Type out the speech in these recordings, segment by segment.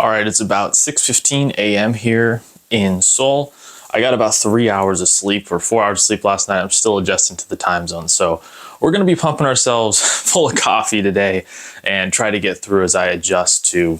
All right, it's about 6:15 a.m. here in Seoul. I got about 3 hours of sleep or 4 hours of sleep last night. I'm still adjusting to the time zone. So we're going to be pumping ourselves full of coffee today and try to get through as I adjust to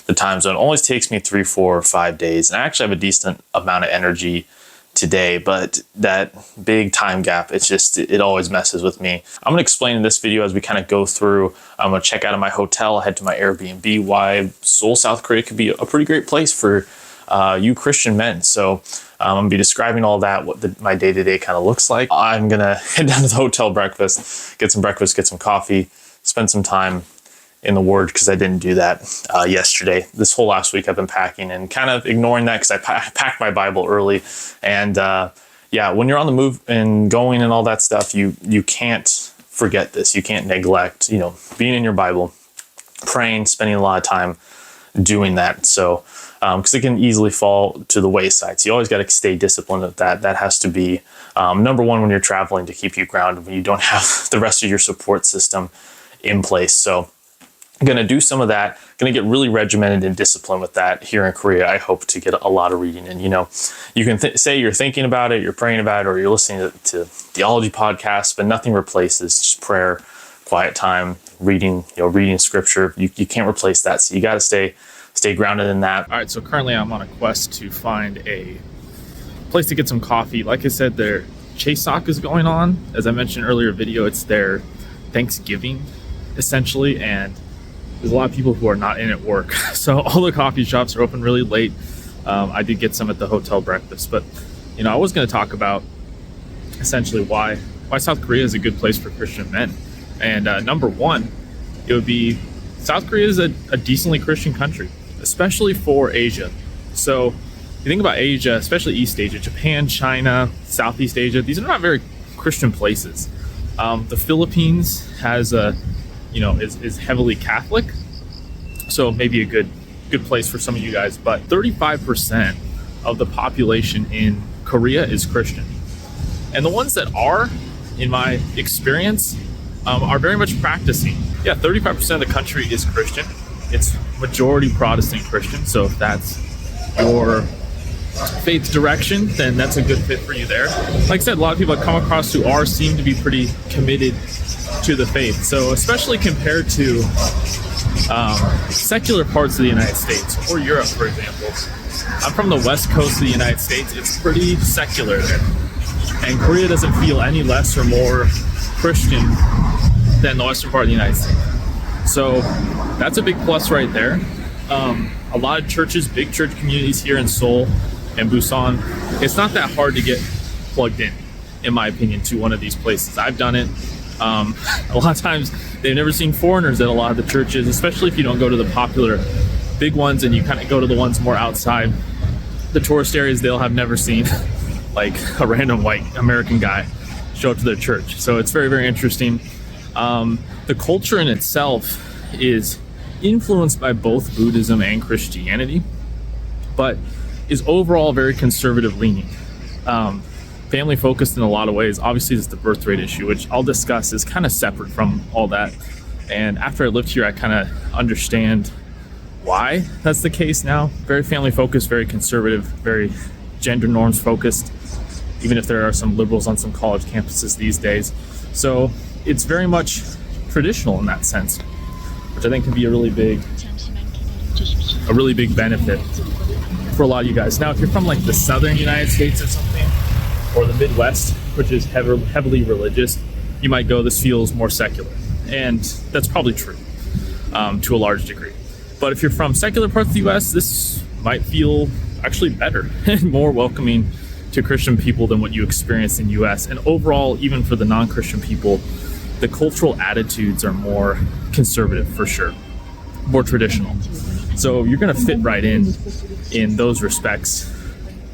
the time zone. It always takes me 3, 4, or 5 days. And I actually have a decent amount of energy today, but that big time gap, it always messes with me. I'm gonna explain in this video as we kind of go through. I'm gonna check out of my hotel, head to my Airbnb, why Seoul, South Korea could be a pretty great place for you Christian men. So I'm gonna be describing all that, what my day-to-day kind of looks like. I'm gonna head down to the hotel breakfast, get some coffee, spend some time in the Word, because I didn't do that yesterday. This whole last week I've been packing and kind of ignoring that because I packed my Bible early. And yeah, when you're on the move and going and all that stuff, you can't forget this. You can't neglect, being in your Bible, praying, spending a lot of time doing that. So, because it can easily fall to the wayside. So you always got to stay disciplined with that. That has to be number one when you're traveling, to keep you grounded when you don't have the rest of your support system in place. So I'm going to do some of that, going to get really regimented and disciplined with that here in Korea. I hope to get a lot of reading in. You can say you're thinking about it, you're praying about it, or you're listening to theology podcasts, but nothing replaces just prayer, quiet time, reading scripture. You can't replace that. So you got to stay grounded in that. All right. So currently I'm on a quest to find a place to get some coffee. Like I said, their Chaseok is going on. As I mentioned earlier video, it's their Thanksgiving essentially. And there's a lot of people who are not in at work. So all the coffee shops are open really late. I did get some at the hotel breakfast, but I was going to talk about essentially why South Korea is a good place for Christian men. And number one, it would be South Korea is a decently Christian country, especially for Asia. So you think about Asia, especially East Asia, Japan, China, Southeast Asia, these are not very Christian places. The Philippines has is heavily Catholic, so maybe a good place for some of you guys. But 35% of the population in Korea is Christian, and the ones that are, in my experience, are very much practicing. Yeah, 35% of the country is Christian. It's majority Protestant Christian. So if that's your faith direction, then that's a good fit for you there. Like I said, a lot of people I come across who seem to be pretty committed to the faith. So especially compared to secular parts of the United States or Europe, for example. I'm from the west coast of the United States. It's pretty secular there. And Korea doesn't feel any less or more Christian than the western part of the United States. So that's a big plus right there. A lot of churches, big church communities here in Seoul and Busan. It's not that hard to get plugged in my opinion, to one of these places. I've done it. A lot of times they've never seen foreigners at a lot of the churches, especially if you don't go to the popular big ones and you kind of go to the ones more outside the tourist areas. They'll have never seen like a random white American guy show up to their church. So it's very, very interesting. The culture in itself is influenced by both Buddhism and Christianity, but is overall very conservative leaning. Family focused in a lot of ways. Obviously, there's the birth rate issue, which I'll discuss is kind of separate from all that. And after I lived here, I kind of understand why that's the case now. Very family focused, very conservative, very gender norms focused, even if there are some liberals on some college campuses these days. So it's very much traditional in that sense, which I think can be a really big benefit for a lot of you guys. Now, if you're from like the southern United States or something, or the Midwest, which is heavily religious, you might go, this feels more secular. And that's probably true to a large degree. But if you're from secular parts of the US, this might feel actually better and more welcoming to Christian people than what you experience in US. And overall, even for the non-Christian people, the cultural attitudes are more conservative for sure, more traditional. So you're gonna fit right in those respects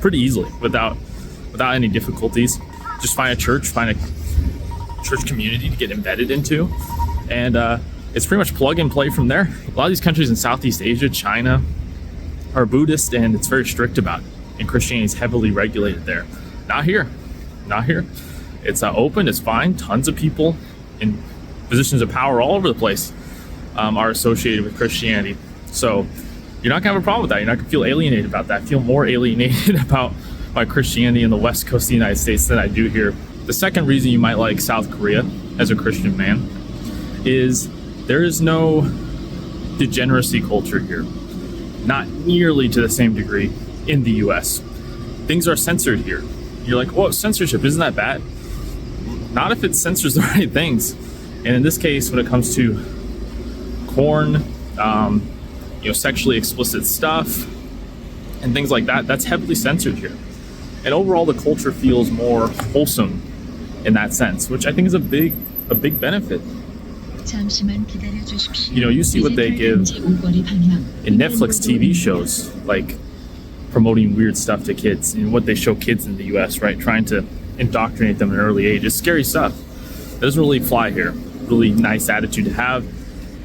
pretty easily without any difficulties. Just find a church community to get embedded into, and it's pretty much plug and play from there. A lot of these countries in Southeast Asia, China, are Buddhist, and it's very strict about it, and Christianity is heavily regulated there. Not here. It's open, it's fine. Tons of people in positions of power all over the place are associated with Christianity. So you're not gonna have a problem with that. You're not gonna feel alienated about that. I feel more alienated about my Christianity in the West Coast of the United States than I do here. The second reason you might like South Korea as a Christian man is there is no degeneracy culture here. Not nearly to the same degree in the US. Things are censored here. You're like, whoa, censorship, isn't that bad? Not if it censors the right things. And in this case, when it comes to porn, sexually explicit stuff and things like that, that's heavily censored here. And overall, the culture feels more wholesome in that sense, which I think is a big benefit. You see what they give in Netflix TV shows, like promoting weird stuff to kids, and what they show kids in the US, right? Trying to indoctrinate them at an early age. It's scary stuff. It doesn't really fly here. Really nice attitude to have.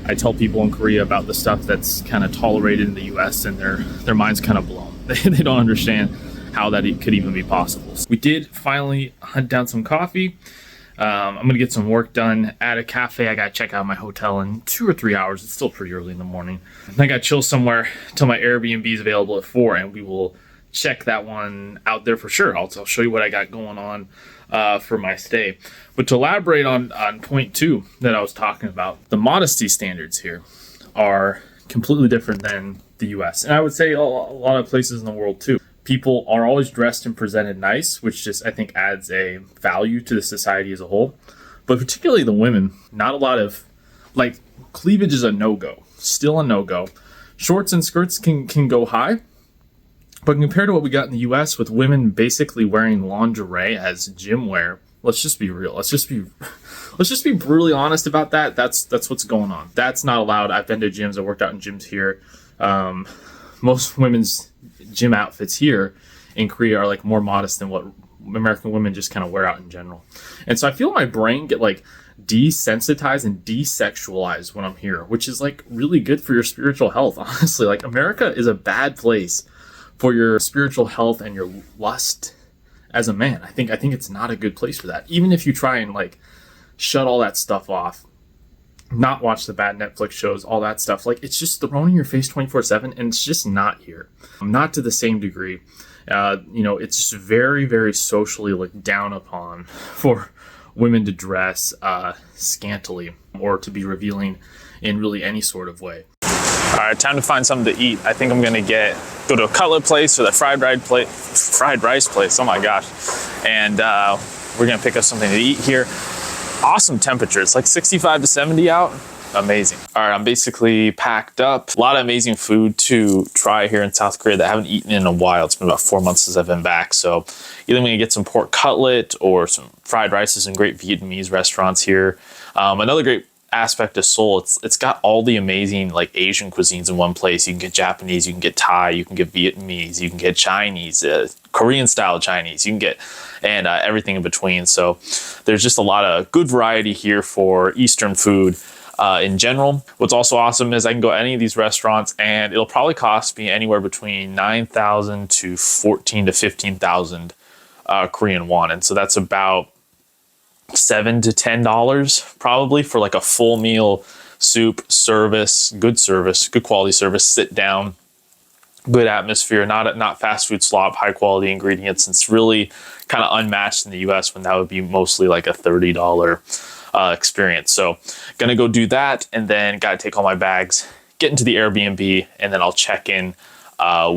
I tell people in Korea about the stuff that's kind of tolerated in the US, and their mind's kind of blown. They don't understand how that could even be possible. We did finally hunt down some coffee. I'm gonna get some work done at a cafe. I gotta check out my hotel in 2 or 3 hours. It's still pretty early in the morning. I gotta chill somewhere till my Airbnb is available at 4, and we will check that one out there for sure. I'll show you what I got going on for my stay. But to elaborate on point 2 that I was talking about, the modesty standards here are completely different than the US. And I would say a lot of places in the world too. People are always dressed and presented nice, which just, I think, adds a value to the society as a whole. But particularly the women, not a lot of, like, cleavage is a no-go. Still a no-go. Shorts and skirts can go high. But compared to what we got in the US with women basically wearing lingerie as gym wear, let's just be real. Let's just be brutally honest about that. That's what's going on. That's not allowed. I've been to gyms. I worked out in gyms here. Most women's gym outfits here in Korea are like more modest than what American women just kind of wear out in general. And so I feel my brain get like desensitized and desexualized when I'm here, which is like really good for your spiritual health. Honestly, like America is a bad place for your spiritual health and your lust as a man. I think it's not a good place for that. Even if you try and like shut all that stuff off, not watch the bad Netflix shows, all that stuff, like it's just thrown in your face 24/7, and it's just not here. Not to the same degree. It's just very, very socially looked down upon for women to dress scantily or to be revealing in really any sort of way. All right, time to find something to eat. I think I'm gonna go to a cutlet place or the fried rice place. Oh my gosh. And we're gonna pick up something to eat here. Awesome temperature. It's like 65 to 70 out. Amazing. All right, I'm basically packed up. A lot of amazing food to try here in South Korea that I haven't eaten in a while. It's been about 4 months since I've been back. So either I'm gonna get some pork cutlet or some fried rice. There's some great Vietnamese restaurants here. Another great aspect of Seoul, it's got all the amazing like Asian cuisines in one place. You can get Japanese, you can get Thai, you can get Vietnamese, you can get Chinese, Korean style Chinese, you can get, and everything in between. So there's just a lot of good variety here for Eastern food in general. What's also awesome is I can go to any of these restaurants and it'll probably cost me anywhere between 9,000 to 14 to 15,000 Korean won. And so that's about $7 to $10 probably for like a full meal, soup, service, good quality service, sit down, good atmosphere, not fast food slop, high quality ingredients. It's really kind of unmatched in the US when that would be mostly like a $30 experience. So gonna go do that, and then gotta take all my bags, get into the Airbnb, and then I'll check in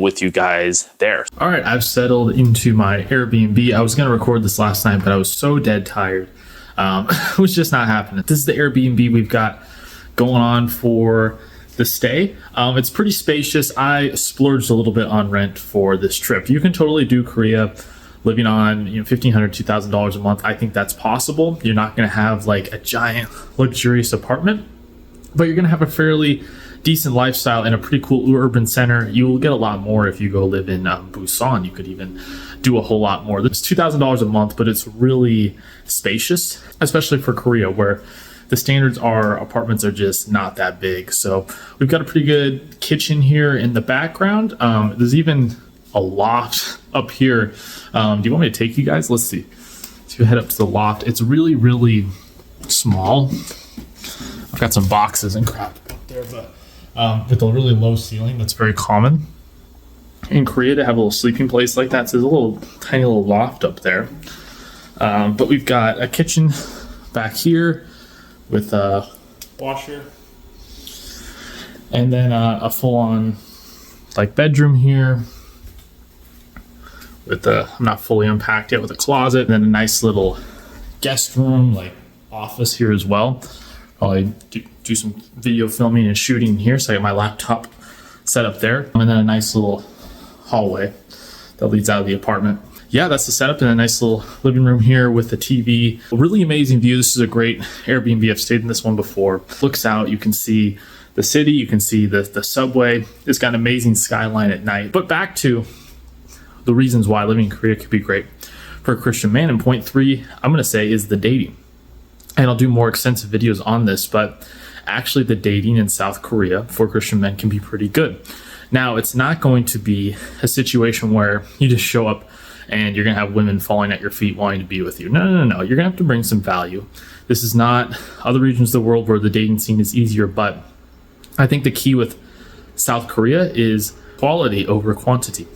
with you guys there. All right, I've settled into my Airbnb. I was gonna record this last night, but I was so dead tired. It was just not happening. This is the Airbnb we've got going on for the stay. It's pretty spacious. I splurged a little bit on rent for this trip. You can totally do Korea living on $1,500, $2,000 a month. I think that's possible. You're not going to have like a giant luxurious apartment, but you're going to have a fairly decent lifestyle in a pretty cool urban center. You will get a lot more if you go live in Busan. You could even do a whole lot more. It's $2,000 a month, but it's really spacious, especially for Korea, where the standards are apartments are just not that big. So we've got a pretty good kitchen here in the background. There's even a loft up here. Do you want me to take you guys? Let's see. So you head up to the loft. It's really, really small. I've got some boxes and crap up there, but with a really low ceiling. That's very common in Korea to have a little sleeping place like that. So there's a little tiny little loft up there. But we've got a kitchen back here with a washer, and then a full-on like bedroom here with the, I'm not fully unpacked yet, with a closet, and then a nice little guest room, like office here as well. Probably do some video filming and shooting here. So I got my laptop set up there, and then a nice little hallway that leads out of the apartment. Yeah, that's the setup, in a nice little living room here with the TV. A really amazing view. This is a great Airbnb. I've stayed in this one before. Looks out, you can see the city, you can see the subway. It's got an amazing skyline at night. But back to the reasons why living in Korea could be great for a Christian man. And point 3, I'm going to say, is the dating. And I'll do more extensive videos on this, but actually the dating in South Korea for Christian men can be pretty good. Now, it's not going to be a situation where you just show up and you're going to have women falling at your feet wanting to be with you. No. You're going to have to bring some value. This is not other regions of the world where the dating scene is easier, but I think the key with South Korea is quality over quantity.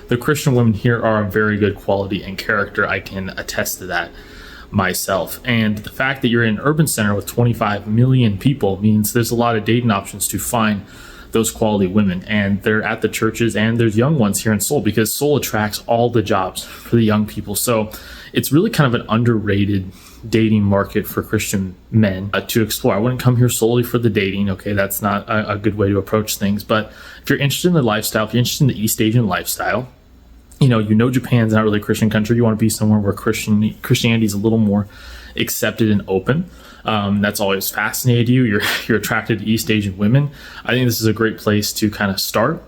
The Christian women here are of very good quality and character. I can attest to that myself. And the fact that you're in an urban center with 25 million people means there's a lot of dating options to find those quality women, and they're at the churches, and there's young ones here in Seoul, because Seoul attracts all the jobs for the young people. So it's really kind of an underrated dating market for Christian men to explore. I wouldn't come here solely for the dating. Okay, that's not a good way to approach things. But if you're interested in the lifestyle, if you're interested in the East Asian lifestyle, you know Japan's not really a Christian country. You want to be somewhere where Christianity is a little more accepted and open. That's always fascinated you. You're attracted to East Asian women. I think this is a great place to kind of start,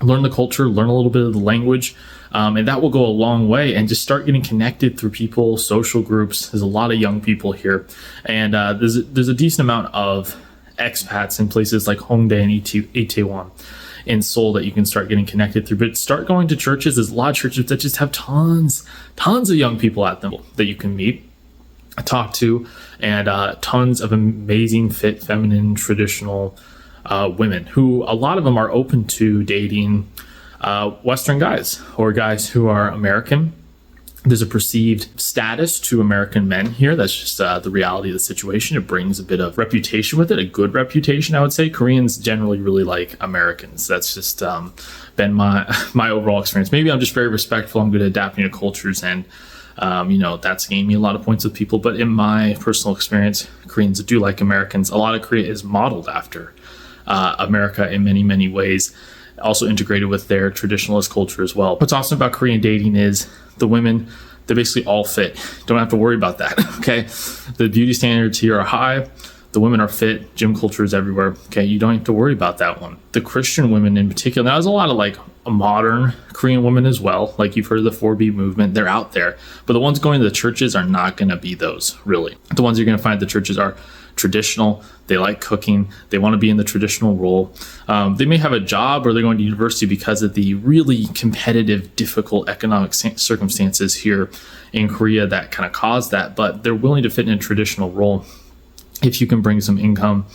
learn the culture, learn a little bit of the language, and that will go a long way. And just start getting connected through people, social groups. There's a lot of young people here, and there's a decent amount of expats in places like Hongdae and Itaewon in Seoul that you can start getting connected through. But start going to churches. There's a lot of churches that just have tons of young people at them that you can meet, talk to, and tons of amazing, fit, feminine, traditional women who, a lot of them are open to dating Western guys or guys who are American. There's a perceived status to American men here. That's just the reality of the situation. It brings a bit of reputation with it, a good reputation, I would say. Koreans generally really like Americans. That's just been my overall experience. Maybe I'm just very respectful. I'm good at adapting to cultures, and that's gained me a lot of points with people. But in my personal experience, Koreans do like Americans. A lot of Korea is modeled after America in many, many ways, also integrated with their traditionalist culture as well. What's awesome about Korean dating is the women, they're basically all fit. Don't have to worry about that, okay? The beauty standards here are high. The women are fit. Gym culture is everywhere, okay? You don't have to worry about that one. The Christian women in particular, now there's a lot of like modern Korean women as well. Like you've heard of the 4B movement, they're out there. But the ones going to the churches are not gonna be those, really. The ones you're gonna find at the churches are traditional. They like cooking. They want to be in the traditional role. They may have a job, or they're going to university because of the really competitive, difficult economic circumstances here in Korea that kind of caused that, but they're willing to fit in a traditional role if you can bring some income.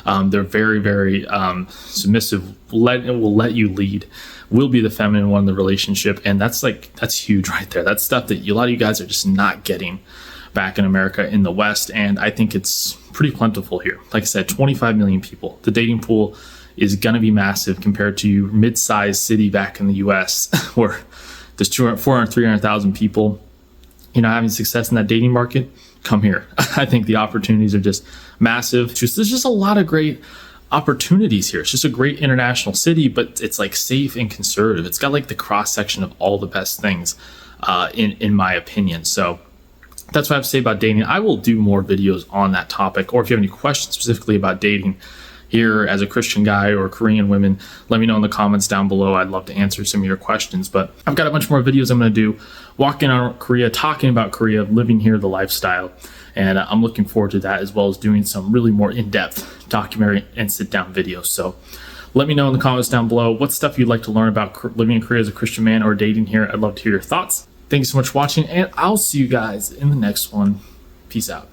They're very, very submissive, will let you lead, will be the feminine one in the relationship. And that's huge right there. That's stuff that a lot of you guys are just not getting back in America, in the West. And I think it's pretty plentiful here. Like I said, 25 million people. The dating pool is going to be massive compared to mid-sized city back in the US where there's 400, 300,000 people. Having success in that dating market, come here. I think the opportunities are just massive. There's just a lot of great opportunities here. It's just a great international city, but it's like safe and conservative. It's got like the cross section of all the best things in my opinion. So that's what I have to say about dating. I will do more videos on that topic, or if you have any questions specifically about dating here as a Christian guy or Korean women, let me know in the comments down below. I'd love to answer some of your questions. But I've got a bunch more videos I'm going to do walking on Korea, talking about Korea, living here, the lifestyle. And I'm looking forward to that, as well as doing some really more in-depth documentary and sit-down videos. So let me know in the comments down below what stuff you'd like to learn about living in Korea as a Christian man or dating here. I'd love to hear your thoughts. Thank you so much for watching, and I'll see you guys in the next one. Peace out.